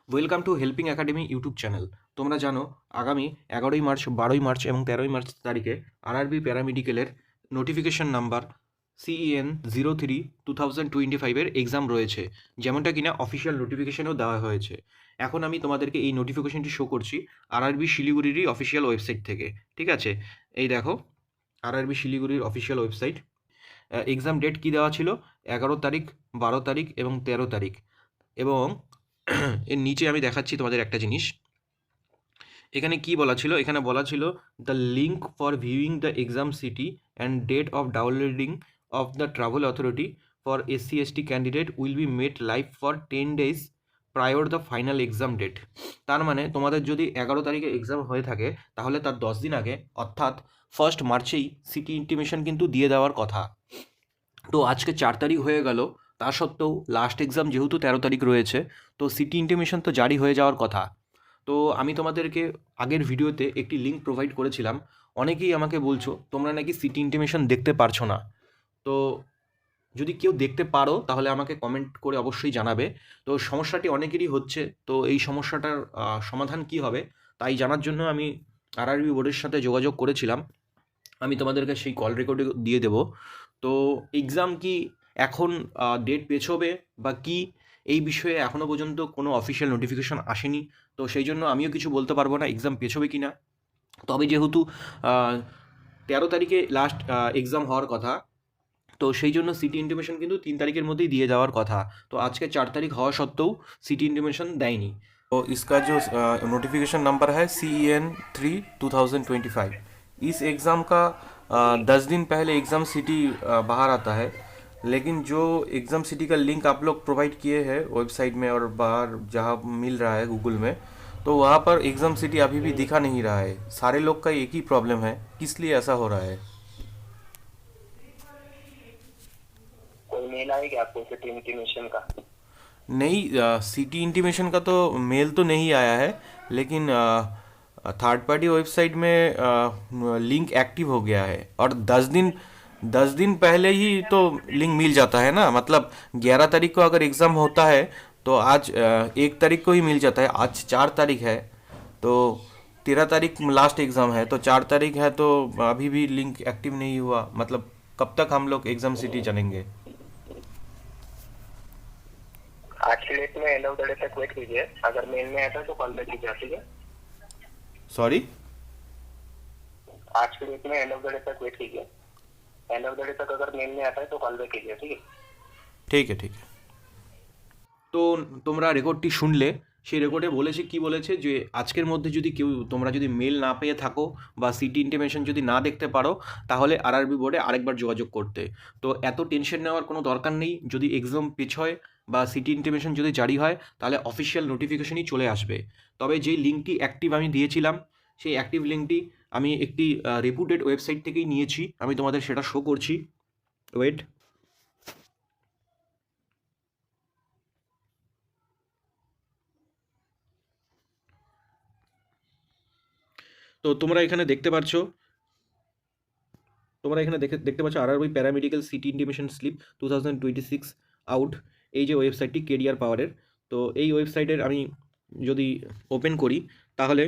Welcome to helping academy YouTube channel. তোমরা জানো আগামী 11ই মার্চ, 12ই মার্চ এবং 13ই মার্চ তারিখে আরআরবি প্যারামেডিকেলের নোটিফিকেশন নাম্বার CEN 03/2025 এক্সাম রয়েছে, যেমনটা কিনা অফিসিয়াল নোটিফিকেশনেও দেওয়া হয়েছে। এখন আমি তোমাদেরকে এই নোটিফিকেশনটি শো করছি আরআরবি শিলিগুড়িরই অফিসিয়াল ওয়েবসাইট থেকে। ঠিক আছে, এই দেখো আরআরবি শিলিগুড়ির অফিসিয়াল ওয়েবসাইট। এক্সাম ডেট কী দেওয়া ছিল? 11 তারিখ, 12 তারিখ এবং 13 তারিখ। এবং এর নিচে আমি দেখাচ্ছি তোমাদের একটা জিনিস। এখানে কি বলা ছিল? এখানে বলা ছিল the link for viewing the exam city and date of downloading of the travel authority for SC/ST candidate will be made live for 10 days prior the final exam date. তার মানে তোমাদের যদি 11 তারিখে এক্সাম হয়ে থাকে তাহলে তার 10 দিন আগে অর্থাৎ 1 মার্চেই সিটি ইন্টিমেশন কিন্তু দিয়ে দেওয়ার কথা। তো আজকে 4 তারিখ হয়ে গেল, তা সত্ত্বেও লাস্ট এক্সাম যেহেতু 13 তারিখ রয়েছে, তো সিটি ইন্টিমেশন তো জারি হয়ে যাওয়ার কথা। তো আমি তোমাদেরকে আগের ভিডিওতে একটি লিঙ্ক প্রোভাইড করেছিলাম। অনেকেই আমাকে বলছো তোমরা নাকি সিটি ইন্টিমেশন দেখতে পারছো না। তো যদি কেউ দেখতে পারো তাহলে আমাকে কমেন্ট করে অবশ্যই জানাবে। তো সমস্যাটি অনেকেরই হচ্ছে, তো এই সমস্যাটার সমাধান কি হবে তাই জানার জন্য আমি আরআরবি বোর্ডের সাথে যোগাযোগ করেছিলাম। আমি তোমাদেরকে সেই কল রেকর্ডে দিয়ে দেবো। তো এক্সাম কি এখন ডেট পেছোবে বা কি, এই বিষয়ে এখনও পর্যন্ত কোনো অফিসিয়াল নোটিফিকেশন আসেনি। তো সেই জন্য আমিও কিছু বলতে পারবো না এক্সাম পেছোবে কি না। তবে যেহেতু 13 তারিখে লাস্ট এক্সাম হওয়ার কথা, তো সেই জন্য সিটি ইন্টিমেশন কিন্তু 3 তারিখের মধ্যেই দিয়ে যাওয়ার কথা। তো আজকে 4 তারিখ হওয়া সত্ত্বেও সিটি ইন্টিমেশন দেয়নি। तो इसका जो नोटिफिकेशन नंबर है CEN 3/2025, इस एग्ज़ाम का 10 दिन पहले एग्ज़ाम सिटी बाहर आता है। लेकिन जो एग्ज़ाम सिटी का लिंक आप लोग प्रोवाइड किए हैं वेबसाइट में और बाहर जहाँ मिल रहा है गूगल में, तो वहाँ पर एग्ज़ाम सिटी अभी भी दिखा नहीं रहा है। सारे लोग का एक ही प्रॉब्लम है, किस लिए ऐसा हो रहा है? कोई मेल आई क्या आपको सिटी इंटीमेशन का? नहीं, सिटी इंटीमेशन का तो मेल तो नहीं आया है, लेकिन थर्ड पार्टी वेबसाइट में लिंक एक्टिव हो गया है। और 10 दिन पहले ही तो लिंक मिल जाता है ना। मतलब 11 तारीख को अगर एग्ज़ाम होता है तो आज 1 तारीख को ही मिल जाता है। आज 4 तारीख है, तो 13 तारीख लास्ट एग्ज़ाम है, तो 4 तारीख है, तो अभी भी लिंक एक्टिव नहीं हुआ। मतलब कब तक हम लोग एग्ज़ाम सिटी जानेंगे? आज की डेट में एंड ऑफ द डे तक वेट कीजिए। अगर मेल में आता है तो कॉल बैक कीजिए, ठीक है? सॉरी, आज की डेट में एंड ऑफ द डे तक वेट कीजिए। एंड ऑफ द डे तक अगर मेल में आता है तो कॉल बैक कीजिए, ठीक है? ঠিক আছে, ঠিক আছে। তো তোমরা রেকর্ডটি শুনলে, সেই রেকর্ডে বলেছে কি বলেছে যে আজকের মধ্যে যদি কেউ তোমরা যদি মেল না পেয়ে থাকো বা সিটি ইন্টিমেশন যদি না দেখতে পারো তাহলে আরআরবি বোর্ডে আরেকবার যোগাযোগ করতে। তো এত টেনশন নেওয়ার কোনো দরকার নেই। যদি এক্সাম পিছয় বা সিটি ইন্টিমেশন যদি জারি হয় তাহলে অফিসিয়াল নোটিফিকেশনই চলে আসবে। তবে যেই লিঙ্কটি অ্যাক্টিভ আমি দিয়েছিলাম সেই অ্যাক্টিভ লিঙ্কটি আমি একটি রেপুটেড ওয়েবসাইট থেকেই নিয়েছি। আমি তোমাদের সেটা শো করছি, ওয়েট। তো তোমরা এখানে দেখতে পাচ্ছ, দেখতে পাচ্ছ RRB paramedical city intimation slip 2026 out, এই যে ওয়েবসাইটটি কেরিয়ার পাওয়ারের। তো এই ওয়েবসাইটের আমি যদি ওপেন করি তাহলে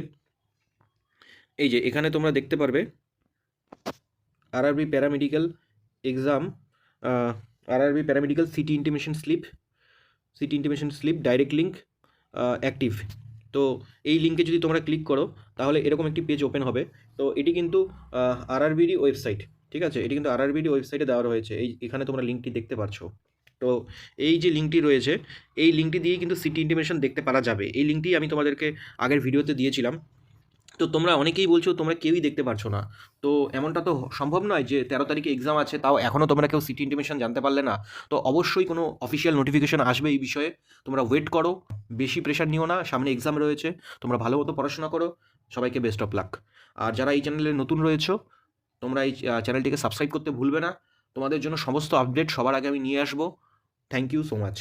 এই যে এখানে তোমরা দেখতে পারবে RRB paramedical exam, RRB paramedical city intimation slip direct link active. তো এই লিঙ্কে যদি তোমরা ক্লিক করো তাহলে এরকম একটি পেজ ওপেন হবে। তো এটি কিন্তু আরআরবিরই ওয়েবসাইট, ঠিক আছে? এটি কিন্তু আরআরবিরই ওয়েবসাইটে দেওয়া রয়েছে। এখানে তোমরা লিঙ্কটি দেখতে পাচ্ছ। তো এই যে লিঙ্কটি রয়েছে এই লিঙ্কটি দিয়েই কিন্তু সিটি ইন্টিমেশন দেখতে পারা যাবে। এই লিঙ্কটি আমি তোমাদেরকে আগের ভিডিওতে দিয়েছিলাম। তো তোমরা অনেকেই বলছো তোমরা কেউই দেখতে পারছো না। তো এমনটা তো সম্ভব নয় যে 13 তারিখে এক্সাম আছে তাও এখনও তোমরা কেউ সিটি ইন্টিমেশন জানতে পারলে না। তো অবশ্যই কোনো অফিসিয়াল নোটিফিকেশন আসবে এই বিষয়ে। তোমরা ওয়েট করো, বেশি প্রেশার নিও না, সামনে এক্সাম রয়েছে। তোমরা ভালো মতো পড়াশোনা করো। সবাইকে বেস্ট অফ লাক। আর যারা এই চ্যানেলে নতুন রয়েছো তোমরা এই চ্যানেলটিকে সাবস্ক্রাইব করতে ভুলবে না। তোমাদের জন্য সমস্ত আপডেট সবার আগে আমি নিয়ে আসবো। Thank you so much.